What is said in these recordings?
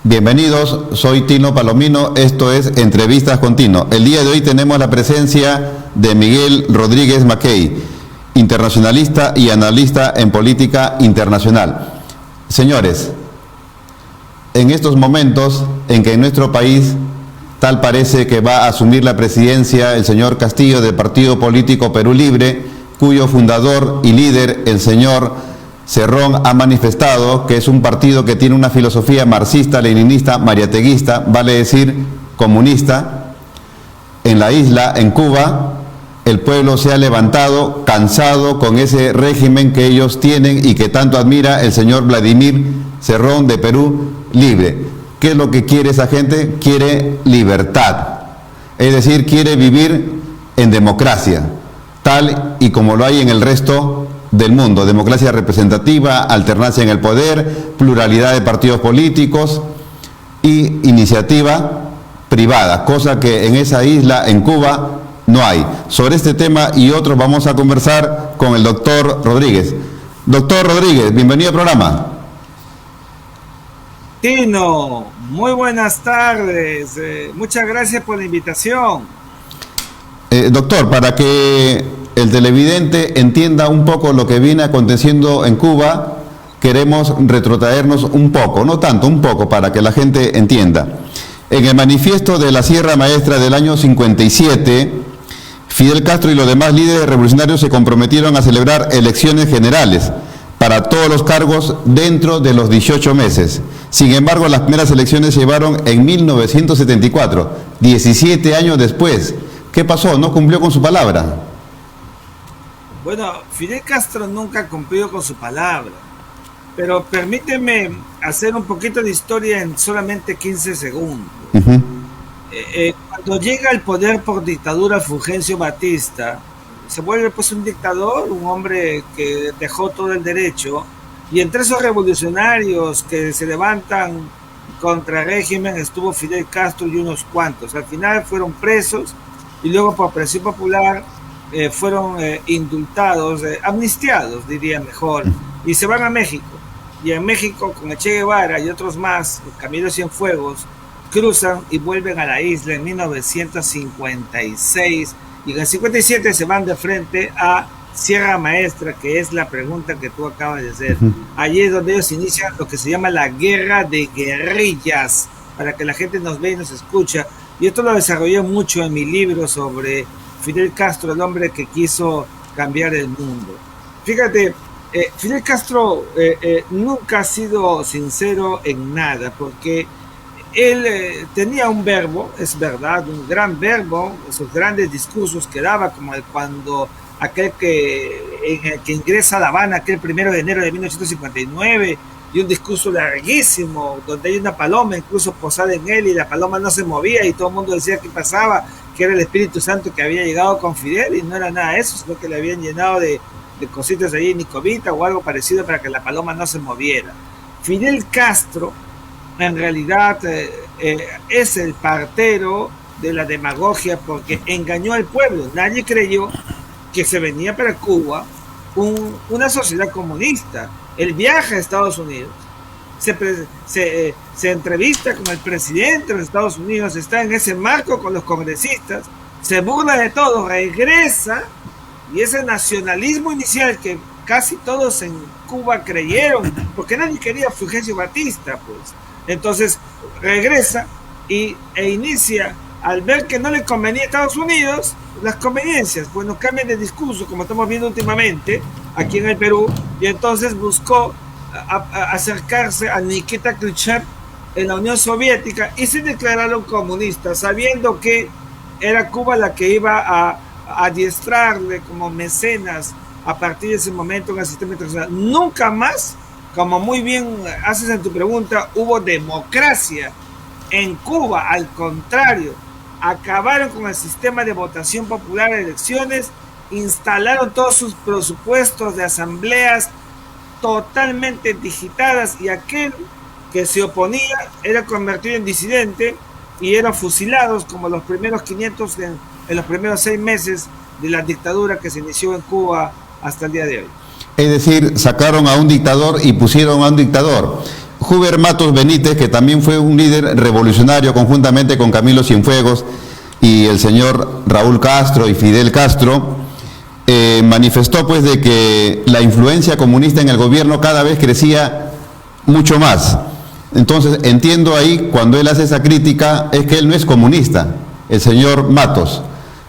Bienvenidos, soy Tino Palomino, esto es Entrevistas con Tino. El día de hoy tenemos la presencia de Miguel Rodríguez Mackey, internacionalista y analista en política internacional. Señores, en estos momentos en que en nuestro país tal parece que va a asumir la presidencia el señor Castillo del partido político Perú Libre, cuyo fundador y líder, el señor Cerrón, ha manifestado que es un partido que tiene una filosofía marxista, leninista, mariateguista, vale decir comunista. En la isla, en Cuba, el pueblo se ha levantado cansado con ese régimen que ellos tienen y que tanto admira el señor Vladimir Cerrón de Perú Libre. ¿Qué es lo que quiere esa gente? Quiere libertad, es decir, quiere vivir en democracia, tal y como lo hay en el resto del mundo: democracia representativa, alternancia en el poder, pluralidad de partidos políticos y iniciativa privada, cosa que en esa isla, en Cuba, no hay. Sobre este tema y otros vamos a conversar con el doctor Rodríguez. Doctor Rodríguez, bienvenido al programa. Tino, muy buenas tardes. Muchas gracias por la invitación. Doctor, para que el televidente entienda un poco lo que viene aconteciendo en Cuba, queremos retrotraernos un poco, no tanto, un poco, para que la gente entienda. En el manifiesto de la Sierra Maestra del año 57, Fidel Castro y los demás líderes revolucionarios se comprometieron a celebrar elecciones generales para todos los cargos dentro de los 18 meses. Sin embargo, las primeras elecciones se llevaron en 1974, 17 años después. ¿Qué pasó? ¿No cumplió con su palabra? Bueno, Fidel Castro nunca cumplió con su palabra, pero permíteme hacer un poquito de historia en solamente 15 segundos. Cuando llega al poder por dictadura Fulgencio Batista, se vuelve pues un dictador, un hombre que dejó todo el derecho, y entre esos revolucionarios que se levantan contra el régimen estuvo Fidel Castro y unos cuantos. Al final fueron presos y luego por presión popular fueron indultados, amnistiados diría mejor, y se van a México. Y en México con el Che Guevara y otros más, Camilo Cienfuegos, cruzan y vuelven a la isla en 1956, y en el 57 se van de frente a Sierra Maestra, que es la pregunta que tú acabas de hacer. Allí es donde ellos inician lo que se llama la guerra de guerrillas, para que la gente nos ve y nos escucha. Y esto lo desarrollé mucho en mi libro sobre Fidel Castro, el hombre que quiso cambiar el mundo. Fíjate, Fidel Castro nunca ha sido sincero en nada, porque él tenía un verbo, es verdad, un gran verbo, esos grandes discursos que daba, como cuando aquel que ingresa a La Habana, aquel 1 de enero de 1959, y un discurso larguísimo, donde hay una paloma incluso posada en él, y la paloma no se movía, y todo el mundo decía que pasaba, que era el Espíritu Santo que había llegado con Fidel, y no era nada de eso, sino que le habían llenado de cositas allí, nicobita o algo parecido para que la paloma no se moviera. Fidel Castro, en realidad, es el partero de la demagogia, porque engañó al pueblo. Nadie creyó que se venía para Cuba una sociedad comunista. Él viaja a Estados Unidos, se entrevista con el presidente de los Estados Unidos, está en ese marco con los congresistas, se burla de todo, regresa, y ese nacionalismo inicial que casi todos en Cuba creyeron, porque nadie quería a Fulgencio Batista, pues. Entonces regresa e inicia, al ver que no le convenía a Estados Unidos, las conveniencias, pues nos cambian de discurso, como estamos viendo últimamente aquí en el Perú, y entonces buscó acercarse a Nikita Khrushchev en la Unión Soviética y se declararon comunistas, sabiendo que era Cuba la que iba a adiestrarle como mecenas a partir de ese momento en el sistema internacional. Nunca más, como muy bien haces en tu pregunta, hubo democracia en Cuba. Al contrario, acabaron con el sistema de votación popular de elecciones, instalaron todos sus presupuestos de asambleas totalmente digitadas, y aquel que se oponía era convertido en disidente y eran fusilados como los primeros 500 en los primeros 6 meses de la dictadura que se inició en Cuba hasta el día de hoy. Es decir, sacaron a un dictador y pusieron a un dictador. Huber Matos Benítez, que también fue un líder revolucionario conjuntamente con Camilo Cienfuegos y el señor Raúl Castro y Fidel Castro, manifestó pues de que la influencia comunista en el gobierno cada vez crecía mucho más. Entonces entiendo ahí, cuando él hace esa crítica, es que él no es comunista, el señor Matos.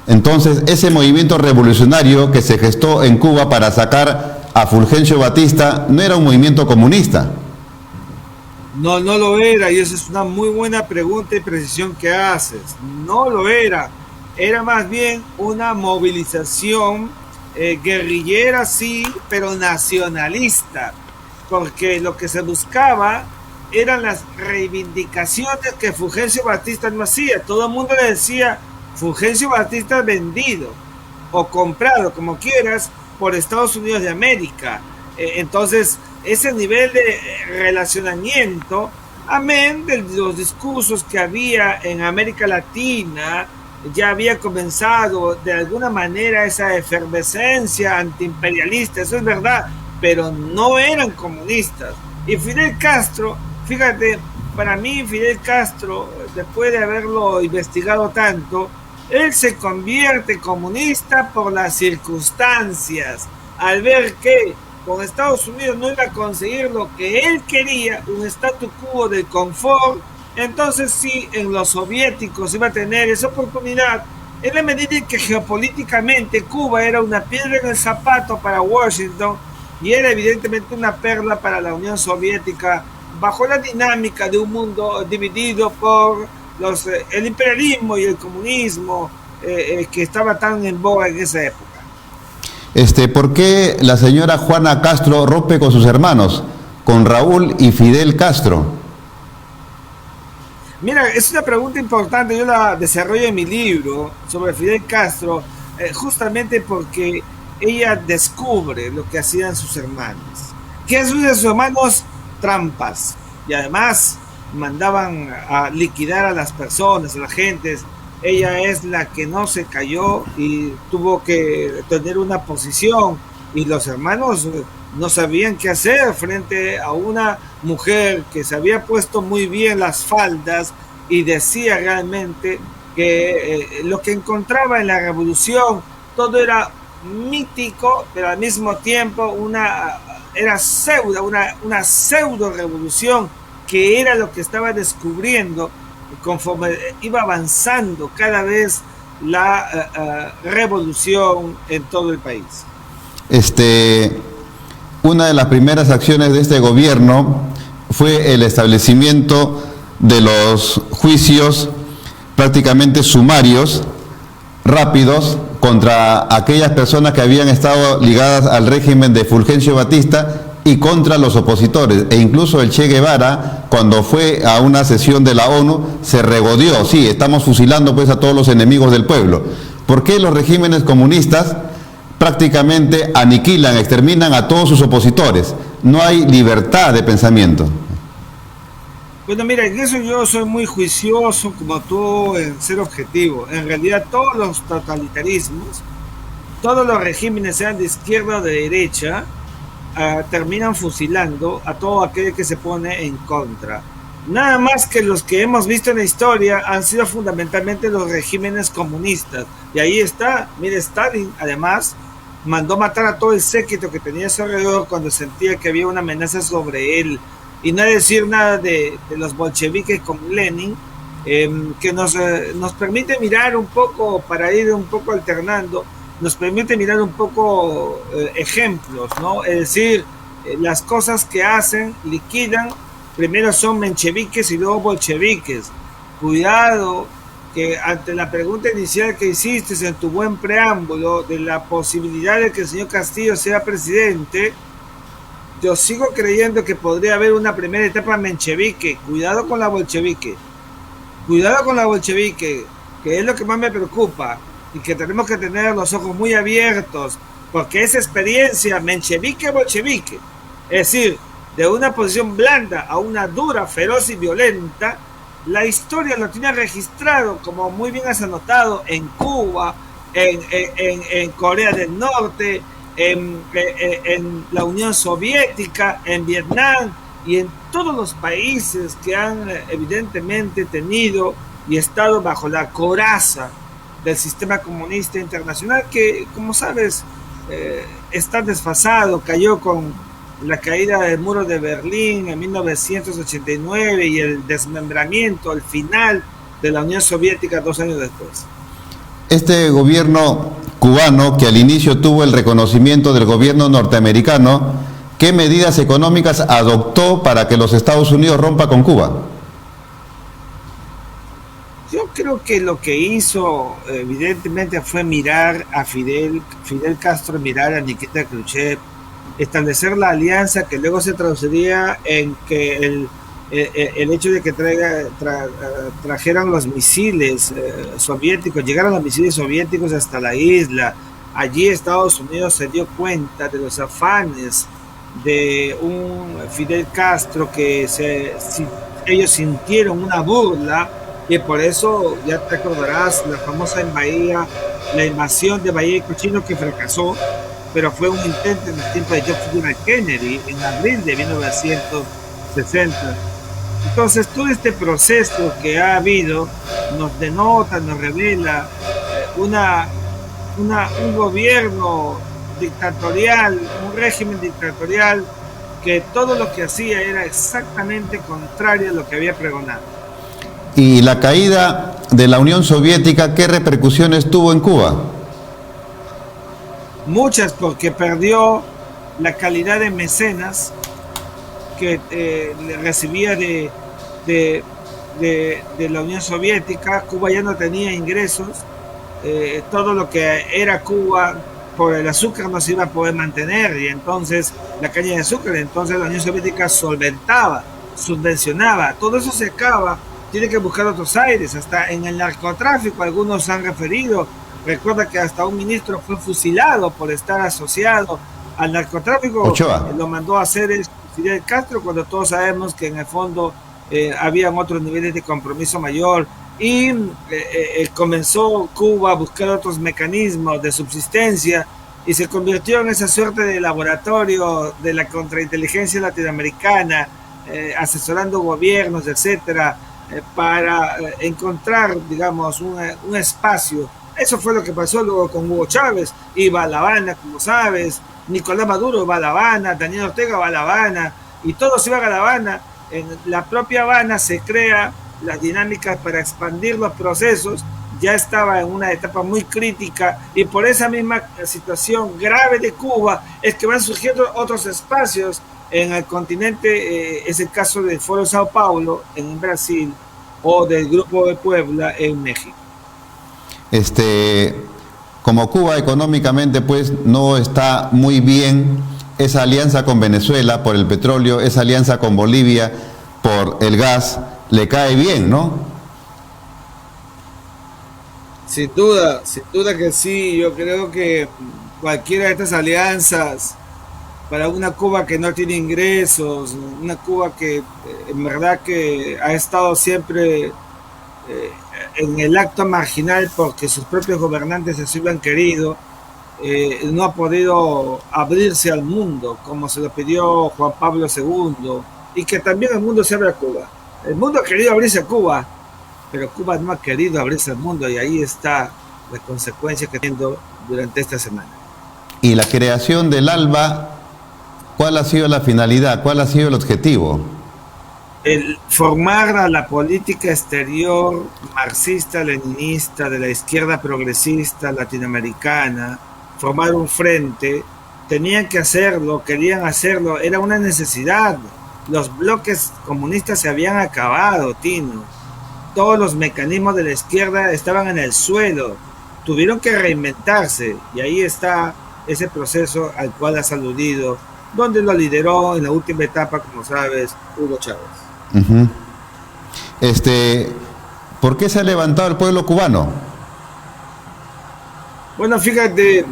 Entonces ese movimiento revolucionario que se gestó en Cuba para sacar a Fulgencio Batista no era un movimiento comunista. No, no lo era, y esa es una muy buena pregunta y precisión que haces. No lo era. Era más bien una movilización guerrillera, sí, pero nacionalista, porque lo que se buscaba eran las reivindicaciones que Fulgencio Batista no hacía. Todo el mundo le decía, Fulgencio Batista vendido o comprado, como quieras, por Estados Unidos de América. Entonces, ese nivel de relacionamiento, amén de los discursos que había en América Latina, ya había comenzado de alguna manera esa efervescencia antiimperialista, eso es verdad, pero no eran comunistas. Y Fidel Castro, fíjate, para mí Fidel Castro, después de haberlo investigado tanto, él se convierte comunista por las circunstancias, al ver que con Estados Unidos no iba a conseguir lo que él quería, un statu quo de confort. Entonces sí, en los soviéticos iba a tener esa oportunidad, en la medida en que geopolíticamente Cuba era una piedra en el zapato para Washington y era evidentemente una perla para la Unión Soviética, bajo la dinámica de un mundo dividido por el imperialismo y el comunismo que estaba tan en boga en esa época. ¿Por qué la señora Juana Castro rompe con sus hermanos, con Raúl y Fidel Castro? Mira, es una pregunta importante, yo la desarrollo en mi libro sobre Fidel Castro, justamente porque ella descubre lo que hacían sus hermanos. ¿Qué hacían sus hermanos? Trampas. Y además mandaban a liquidar a las personas, a las gentes. Ella es la que no se cayó y tuvo que tener una posición, y los hermanos no sabían qué hacer frente a una mujer que se había puesto muy bien las faldas y decía realmente que lo que encontraba en la revolución todo era mítico, pero al mismo tiempo era una pseudo revolución, que era lo que estaba descubriendo conforme iba avanzando cada vez la revolución en todo el país. Una de las primeras acciones de este gobierno fue el establecimiento de los juicios prácticamente sumarios, rápidos, contra aquellas personas que habían estado ligadas al régimen de Fulgencio Batista y contra los opositores. E incluso el Che Guevara, cuando fue a una sesión de la ONU, se regodeó: sí, estamos fusilando pues a todos los enemigos del pueblo. ¿Por qué los regímenes comunistas prácticamente aniquilan, exterminan a todos sus opositores? No hay libertad de pensamiento. Bueno, mira, en eso yo soy muy juicioso como tú en ser objetivo. En realidad todos los totalitarismos, todos los regímenes, sean de izquierda o de derecha, terminan fusilando a todo aquel que se pone en contra. Nada más que los que hemos visto en la historia han sido fundamentalmente los regímenes comunistas. Y ahí está, mire, Stalin además mandó matar a todo el séquito que tenía a su alrededor cuando sentía que había una amenaza sobre él. Y no decir nada de los bolcheviques con Lenin, que nos permite mirar un poco, para ir un poco alternando, nos permite mirar un poco ejemplos, ¿no? Es decir, las cosas que hacen, liquidan, primero son mencheviques y luego bolcheviques. Cuidado, que ante la pregunta inicial que hiciste en tu buen preámbulo de la posibilidad de que el señor Castillo sea presidente, yo sigo creyendo que podría haber una primera etapa menchevique. Cuidado con la bolchevique. Cuidado con la bolchevique, que es lo que más me preocupa, y que tenemos que tener los ojos muy abiertos, porque esa experiencia menchevique-bolchevique, es decir, de una posición blanda a una dura, feroz y violenta, la historia lo tiene registrado, como muy bien has anotado, en Cuba, en Corea del Norte, en la Unión Soviética, en Vietnam, y en todos los países que han evidentemente tenido y estado bajo la coraza del sistema comunista internacional, que, como sabes, está desfasado, cayó con la caída del muro de Berlín en 1989 y el desmembramiento, el final de la Unión Soviética 2 años después. Este gobierno cubano, que al inicio tuvo el reconocimiento del gobierno norteamericano, ¿qué medidas económicas adoptó para que los Estados Unidos rompa con Cuba? Yo creo que lo que hizo evidentemente fue mirar a Fidel Castro, mirar a Nikita Khrushchev, establecer la alianza que luego se traduciría en que el hecho de que trajeran los misiles soviéticos, llegaron los misiles soviéticos hasta la isla. Allí Estados Unidos se dio cuenta de los afanes de un Fidel Castro ellos sintieron una burla y por eso ya te acordarás la famosa la invasión de Bahía de Cochinos que fracasó, pero fue un intento en el tiempo de John F. Kennedy en abril de 1960. Entonces, todo este proceso que ha habido nos denota, nos revela un gobierno dictatorial, un régimen dictatorial que todo lo que hacía era exactamente contrario a lo que había pregonado. ¿Y la caída de la Unión Soviética qué repercusiones tuvo en Cuba? Muchas, porque perdió la calidad de mecenas que recibía de, de la Unión Soviética. Cuba ya no tenía ingresos, todo lo que era Cuba por el azúcar no se iba a poder mantener, y entonces la caña de azúcar, entonces la Unión Soviética solventaba, subvencionaba, todo eso se acaba, tiene que buscar otros aires, hasta en el narcotráfico algunos han referido. Recuerda que hasta un ministro fue fusilado por estar asociado al narcotráfico. Ochoa. Lo mandó a hacer Fidel Castro, cuando todos sabemos que en el fondo habían otros niveles de compromiso mayor, y comenzó Cuba a buscar otros mecanismos de subsistencia y se convirtió en esa suerte de laboratorio de la contrainteligencia latinoamericana, asesorando gobiernos, etcétera, para encontrar, digamos, un espacio. Eso fue lo que pasó luego con Hugo Chávez. Iba a La Habana, como sabes, Nicolás Maduro va a La Habana, Daniel Ortega va a La Habana, y todos iban a La Habana. En la propia Habana se crea las dinámicas para expandir los procesos. Ya estaba en una etapa muy crítica, y por esa misma situación grave de Cuba es que van surgiendo otros espacios en el continente. Es el caso del Foro Sao Paulo en Brasil o del Grupo de Puebla en México. Como Cuba económicamente pues no está muy bien, esa alianza con Venezuela por el petróleo, esa alianza con Bolivia por el gas, le cae bien, ¿no? Sin duda que sí. Yo creo que cualquiera de estas alianzas para una Cuba que no tiene ingresos, una Cuba que en verdad que ha estado siempre en el acto marginal porque sus propios gobernantes así lo han querido, no ha podido abrirse al mundo como se lo pidió Juan Pablo II, y que también el mundo se abre a Cuba. El mundo ha querido abrirse a Cuba, pero Cuba no ha querido abrirse al mundo, y ahí está la consecuencia que teniendo durante esta semana. Y la creación del ALBA, ¿cuál ha sido la finalidad? ¿Cuál ha sido el objetivo? El formar a la política exterior marxista-leninista de la izquierda progresista latinoamericana, formar un frente. Tenían que hacerlo, querían hacerlo, era una necesidad. Los bloques comunistas se habían acabado, Tino. Todos los mecanismos de la izquierda estaban en el suelo, tuvieron que reinventarse, y ahí está ese proceso al cual has aludido, donde lo lideró en la última etapa, como sabes, Hugo Chávez. Uh-huh. ¿Por qué se ha levantado el pueblo cubano? Bueno, fíjate,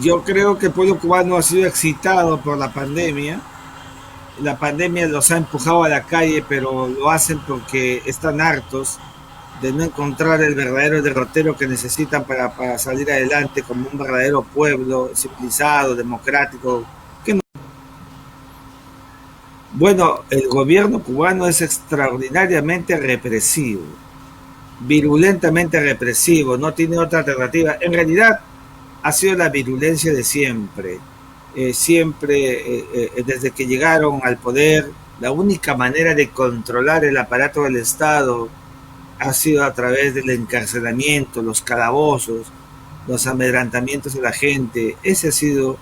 yo creo que el pueblo cubano ha sido excitado por la pandemia. La pandemia los ha empujado a la calle, pero lo hacen porque están hartos de no encontrar el verdadero derrotero que necesitan para salir adelante como un verdadero pueblo civilizado, democrático. Bueno, el gobierno cubano es extraordinariamente represivo, virulentamente represivo, no tiene otra alternativa. En realidad ha sido la virulencia de siempre. Desde que llegaron al poder, la única manera de controlar el aparato del Estado ha sido a través del encarcelamiento, los calabozos, los amedrantamientos de la gente. Ese ha sido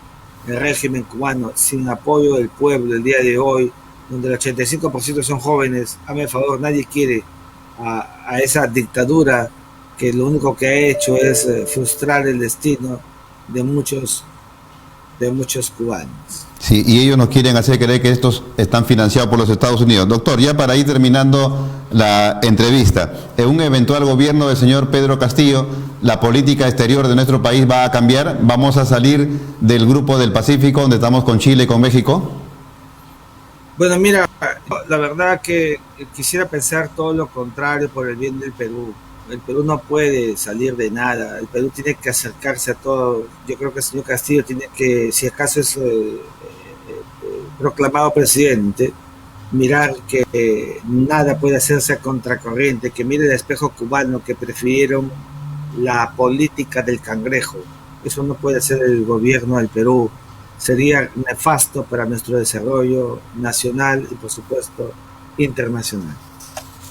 el régimen cubano, sin apoyo del pueblo el día de hoy, donde el 85% son jóvenes. Hazme el favor, nadie quiere a esa dictadura que lo único que ha hecho es frustrar el destino de muchos cubanos. Sí, y ellos nos quieren hacer creer que estos están financiados por los Estados Unidos. Doctor, ya para ir terminando la entrevista, en un eventual gobierno del señor Pedro Castillo, ¿la política exterior de nuestro país va a cambiar? ¿Vamos a salir del grupo del Pacífico, donde estamos con Chile y con México? Bueno, mira, la verdad que quisiera pensar todo lo contrario por el bien del Perú. El Perú no puede salir de nada, el Perú tiene que acercarse a todo. Yo creo que el señor Castillo tiene que, si acaso es proclamado presidente, mirar que nada puede hacerse a contracorriente, que mire el espejo cubano, que prefirieron la política del cangrejo. Eso no puede ser el gobierno del Perú. Sería nefasto para nuestro desarrollo nacional y, por supuesto, internacional.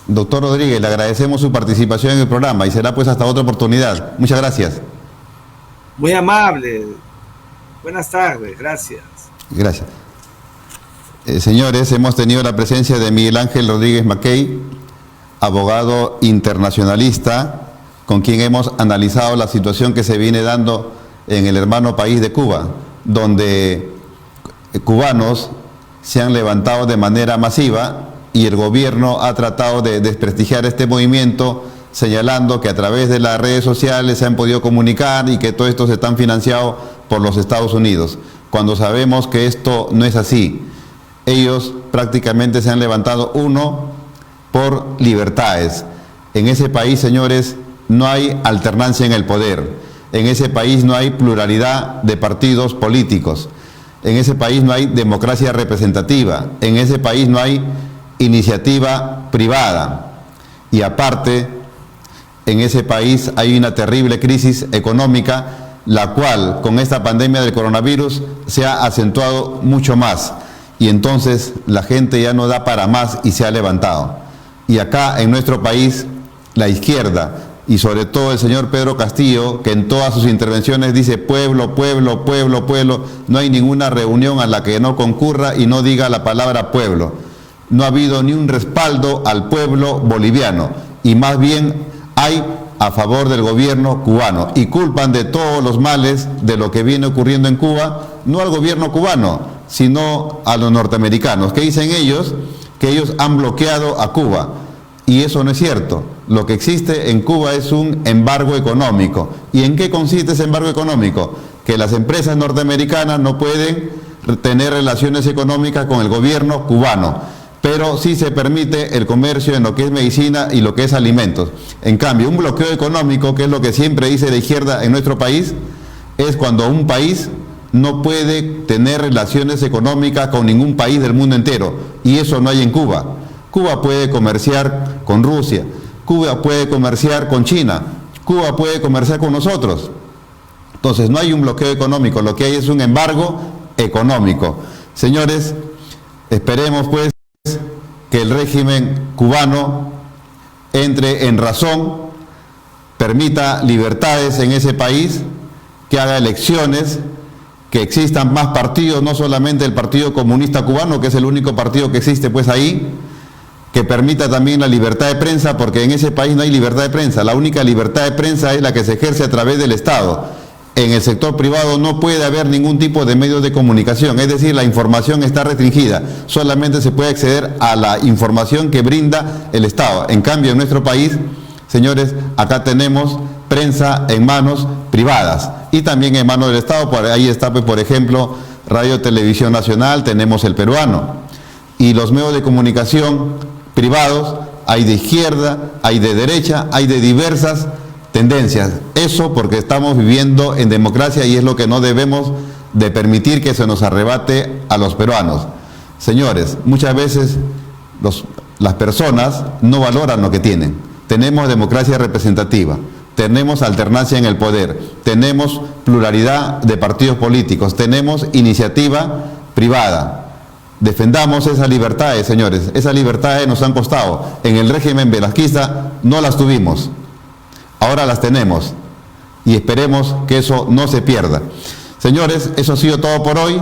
Doctor Rodríguez, le agradecemos su participación en el programa y será pues hasta otra oportunidad. Muchas gracias. Muy amable. Buenas tardes. Gracias. Gracias. Señores, hemos tenido la presencia de Miguel Ángel Rodríguez Mackey, abogado internacionalista, con quien hemos analizado la situación que se viene dando en el hermano país de Cuba, donde cubanos se han levantado de manera masiva y el gobierno ha tratado de desprestigiar este movimiento, señalando que a través de las redes sociales se han podido comunicar y que todo esto se están financiado por los Estados Unidos, cuando sabemos que esto no es así. Ellos prácticamente se han levantado, uno, por libertades. En ese país, señores, no hay alternancia en el poder. En ese país no hay pluralidad de partidos políticos. En ese país no hay democracia representativa. En ese país no hay iniciativa privada. Y aparte, en ese país hay una terrible crisis económica, la cual con esta pandemia del coronavirus se ha acentuado mucho más. Y entonces la gente ya no da para más y se ha levantado. Y acá en nuestro país, la izquierda, y sobre todo el señor Pedro Castillo, que en todas sus intervenciones dice pueblo, pueblo, pueblo, pueblo, no hay ninguna reunión a la que no concurra y no diga la palabra pueblo. No ha habido ni un respaldo al pueblo boliviano, y más bien hay a favor del gobierno cubano, y culpan de todos los males de lo que viene ocurriendo en Cuba, no al gobierno cubano, sino a los norteamericanos. ¿Qué dicen ellos? Que ellos han bloqueado a Cuba. Y eso no es cierto. Lo que existe en Cuba es un embargo económico. ¿Y en qué consiste ese embargo económico? Que las empresas norteamericanas no pueden tener relaciones económicas con el gobierno cubano, pero sí se permite el comercio en lo que es medicina y lo que es alimentos. En cambio, un bloqueo económico, que es lo que siempre dice la izquierda en nuestro país, es cuando un país no puede tener relaciones económicas con ningún país del mundo entero, y eso no hay en Cuba. Cuba puede comerciar con Rusia, Cuba puede comerciar con China, Cuba puede comerciar con nosotros. Entonces no hay un bloqueo económico, lo que hay es un embargo económico. Señores, esperemos pues que el régimen cubano entre en razón, permita libertades en ese país, que haga elecciones, que existan más partidos, no solamente el Partido Comunista Cubano, que es el único partido que existe pues ahí, que permita también la libertad de prensa, porque en ese país no hay libertad de prensa. La única libertad de prensa es la que se ejerce a través del Estado. En el sector privado no puede haber ningún tipo de medios de comunicación, es decir, la información está restringida. Solamente se puede acceder a la información que brinda el Estado. En cambio, en nuestro país, señores, acá tenemos prensa en manos privadas y también en manos del Estado. Por ahí está, pues, por ejemplo, Radio Televisión Nacional, tenemos El Peruano. Y los medios de comunicación privados, hay de izquierda, hay de derecha, hay de diversas tendencias. Eso porque estamos viviendo en democracia y es lo que no debemos de permitir que se nos arrebate a los peruanos. Señores, muchas veces las personas no valoran lo que tienen. Tenemos democracia representativa, tenemos alternancia en el poder, tenemos pluralidad de partidos políticos, tenemos iniciativa privada. Defendamos esas libertades, señores. Esas libertades nos han costado. En el régimen velasquista no las tuvimos. Ahora las tenemos. Y esperemos que eso no se pierda. Señores, eso ha sido todo por hoy.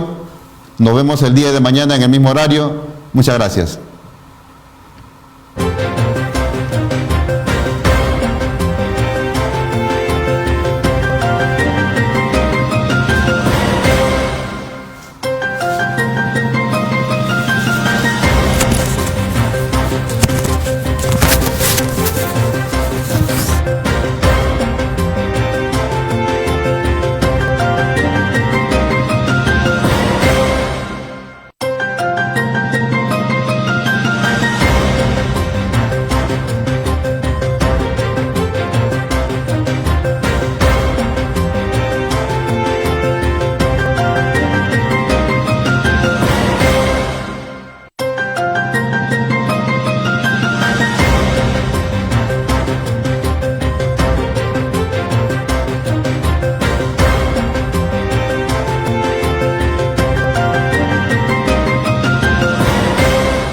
Nos vemos el día de mañana en el mismo horario. Muchas gracias.